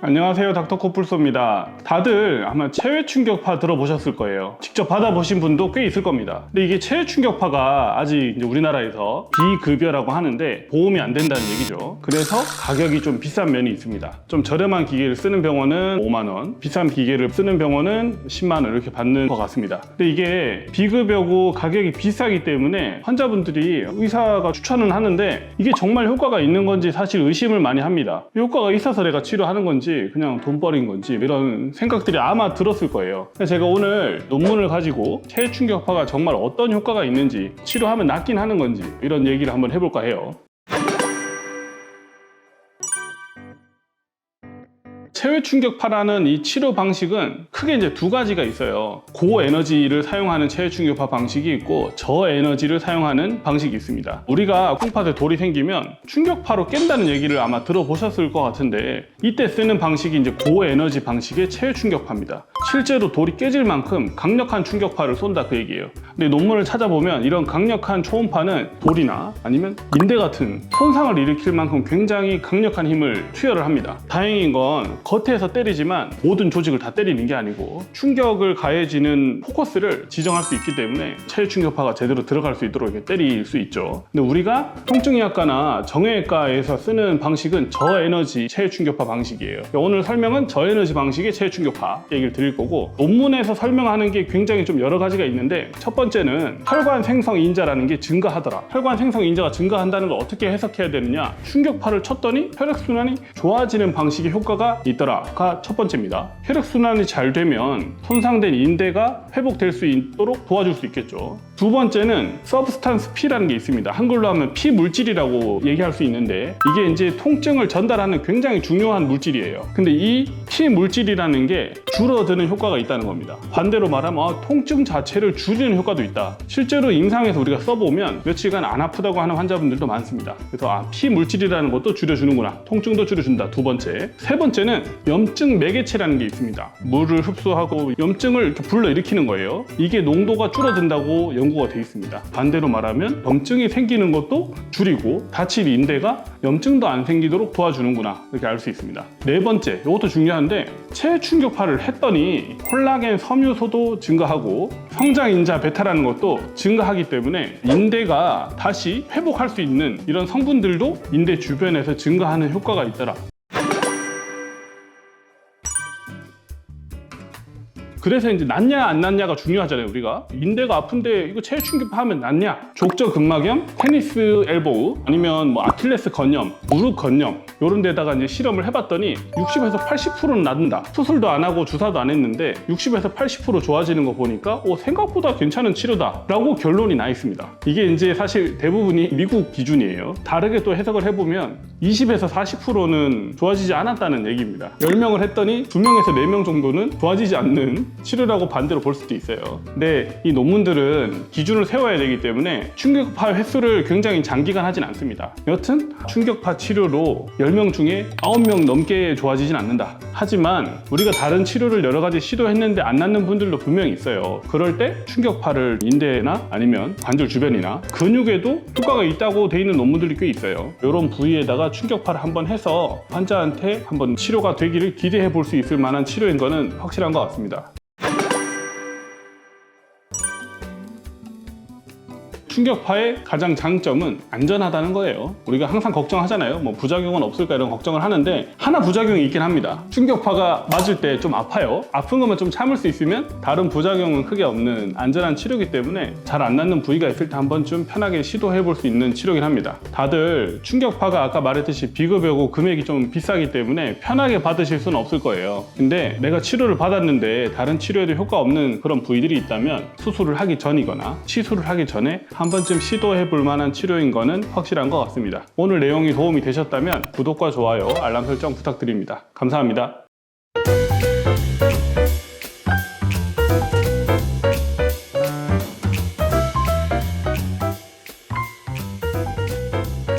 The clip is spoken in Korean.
안녕하세요, 닥터코뿔소입니다. 다들 아마 체외 충격파 들어보셨을 거예요. 직접 받아보신 분도 꽤 있을 겁니다. 근데 이게 체외 충격파가 아직 이제 우리나라에서 비급여라고 하는데 보험이 안 된다는 얘기죠. 그래서 가격이 좀 비싼 면이 있습니다. 좀 저렴한 기계를 쓰는 병원은 5만 원, 비싼 기계를 쓰는 병원은 10만 원 이렇게 받는 것 같습니다. 근데 이게 비급여고 가격이 비싸기 때문에 환자분들이 의사가 추천은 하는데 이게 정말 효과가 있는 건지 사실 의심을 많이 합니다. 효과가 있어서 내가 치료하는 건지 그냥 돈벌이인 건지 이런 생각들이 아마 들었을 거예요. 그래서 제가 오늘 논문을 가지고 체외 충격파가 정말 어떤 효과가 있는지, 치료하면 낫긴 하는 건지 이런 얘기를 한번 해볼까 해요. 체외 충격파라는 이 치료 방식은 크게 이제 두 가지가 있어요. 고에너지를 사용하는 체외 충격파 방식이 있고 저에너지를 사용하는 방식이 있습니다. 우리가 콩팥에 돌이 생기면 충격파로 깬다는 얘기를 아마 들어보셨을 것 같은데 이때 쓰는 방식이 이제 고에너지 방식의 체외 충격파입니다. 실제로 돌이 깨질 만큼 강력한 충격파를 쏜다 그 얘기예요. 근데 논문을 찾아보면 이런 강력한 초음파는 돌이나 아니면 인대 같은 손상을 일으킬 만큼 굉장히 강력한 힘을 투여를 합니다. 다행인 건 겉에서 때리지만 모든 조직을 다 때리는 게 아니고 충격을 가해지는 포커스를 지정할 수 있기 때문에 체외 충격파가 제대로 들어갈 수 있도록 이렇게 때릴 수 있죠. 근데 우리가 통증의학과나 정형외과에서 쓰는 방식은 저에너지 체외 충격파 방식이에요. 오늘 설명은 저에너지 방식의 체외 충격파 얘기를 드릴 거고, 논문에서 설명하는 게 굉장히 좀 여러 가지가 있는데 첫 번째는 혈관 생성 인자라는 게 증가하더라. 혈관 생성 인자가 증가한다는 걸 어떻게 해석해야 되느냐, 충격파를 쳤더니 혈액순환이 좋아지는 방식의 효과가 있더라가 첫 번째입니다. 혈액순환이 잘 되면 손상된 인대가 회복될 수 있도록 도와줄 수 있겠죠. 두 번째는 서브스탄스 P라는 게 있습니다. 한글로 하면 피 물질이라고 얘기할 수 있는데 이게 이제 통증을 전달하는 굉장히 중요한 물질이에요. 근데 이 피 물질이라는 게 줄어드는 효과가 있다는 겁니다. 반대로 말하면 통증 자체를 줄이는 효과도 있다. 실제로 임상에서 우리가 써보면 며칠간 안 아프다고 하는 환자분들도 많습니다. 그래서 피 물질이라는 것도 줄여주는구나, 통증도 줄여준다. 두 번째. 세 번째는 염증 매개체라는 게 있습니다. 물을 흡수하고 염증을 이렇게 불러일으키는 거예요. 이게 농도가 줄어든다고 연구가 되어 있습니다. 반대로 말하면 염증이 생기는 것도 줄이고 다칠 인대가 염증도 안 생기도록 도와주는구나, 이렇게 알 수 있습니다. 네 번째, 이것도 중요한데 체외 충격파를 했더니 콜라겐 섬유소도 증가하고 성장인자 베타라는 것도 증가하기 때문에 인대가 다시 회복할 수 있는 이런 성분들도 인대 주변에서 증가하는 효과가 있더라. 그래서 이제 낫냐 안 낫냐가 중요하잖아요. 우리가 인대가 아픈데 이거 체외 충격파 하면 낫냐? 족저근막염, 테니스 엘보우, 아니면 뭐 아킬레스 건염, 무릎 건염 이런 데다가 이제 실험을 해봤더니 60에서 80%는 낫는다. 수술도 안 하고 주사도 안 했는데 60에서 80% 좋아지는 거 보니까 생각보다 괜찮은 치료다라고 결론이 나 있습니다. 이게 이제 사실 대부분이 미국 기준이에요. 다르게 또 해석을 해보면 20에서 40%는 좋아지지 않았다는 얘기입니다. 10명을 했더니 2명에서 4명 정도는 좋아지지 않는 치료라고 반대로 볼 수도 있어요. 근데 이 논문들은 기준을 세워야 되기 때문에 충격파 횟수를 굉장히 장기간 하진 않습니다. 여튼 충격파 치료로 10명 중에 9명 넘게 좋아지진 않는다. 하지만 우리가 다른 치료를 여러 가지 시도했는데 안 낫는 분들도 분명히 있어요. 그럴 때 충격파를 인대나 아니면 관절 주변이나 근육에도 효과가 있다고 돼 있는 논문들이 꽤 있어요. 이런 부위에다가 충격파를 한번 해서 환자한테 한번 치료가 되기를 기대해 볼 수 있을 만한 치료인 거는 확실한 것 같습니다. 충격파의 가장 장점은 안전하다는 거예요. 우리가 항상 걱정하잖아요. 뭐 부작용은 없을까 이런 걱정을 하는데 하나 부작용이 있긴 합니다. 충격파가 맞을 때 좀 아파요. 아픈 것만 좀 참을 수 있으면 다른 부작용은 크게 없는 안전한 치료이기 때문에 잘 안 낫는 부위가 있을 때 한번 좀 편하게 시도해 볼 수 있는 치료긴 합니다. 다들 충격파가 아까 말했듯이 비급여고 금액이 좀 비싸기 때문에 편하게 받으실 수는 없을 거예요. 근데 내가 치료를 받았는데 다른 치료에도 효과 없는 그런 부위들이 있다면 수술을 하기 전이거나 시술을 하기 전에 한 번쯤 시도해 볼 만한 치료인 거는 확실한 것 같습니다. 오늘 내용이 도움이 되셨다면 구독과 좋아요, 알람 설정 부탁드립니다. 감사합니다.